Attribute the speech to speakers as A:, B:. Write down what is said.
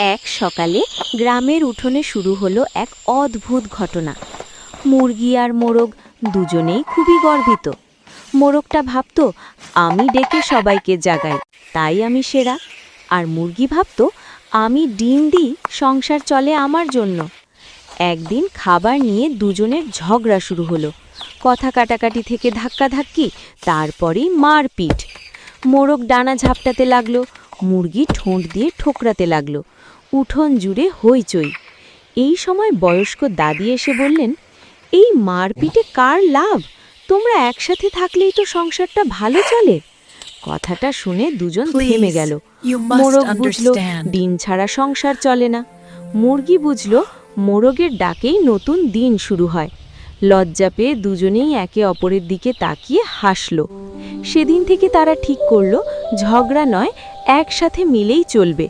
A: এক সকালে গ্রামের উঠোনে শুরু হলো এক অদ্ভুত ঘটনা। মুরগি আর মোরগ দুজনেই খুবই গর্বিত। মোরগটা ভাবতো, আমি ডেকে সবাইকে জাগাই, তাই আমি সেরা। আর মুরগি ভাবতো, আমি ডিম দিই, সংসার চলে আমার জন্য। একদিন খাবার নিয়ে দুজনের ঝগড়া শুরু হলো। কথা কাটাকাটি থেকে ধাক্কাধাক্কি, তারপরেই মারপিট। মোরগ ডানা ঝাপটাতে লাগলো, মুরগি ঠোঁট দিয়ে ঠোকরাতে লাগলো। উঠোন জুড়ে হইচই। এই সময় বয়স্ক দাদি এসে বললেন, এই মারপিটে কার লাভ? তোমরা একসাথে থাকলেই তো সংসারটা ভালো চলে। কথাটা শুনে দুজন থেমে গেল। মোরগ বুঝলো ডিম ছাড়া সংসার চলে না। মুরগি বুঝলো মোরগের ডাকেই নতুন দিন শুরু হয়। লজ্জা পেয়ে দুজনেই একে অপরের দিকে তাকিয়ে হাসল। সেদিন থেকে তারা ঠিক করলো, ঝগড়া নয়, একসাথে মিলেই চলবে।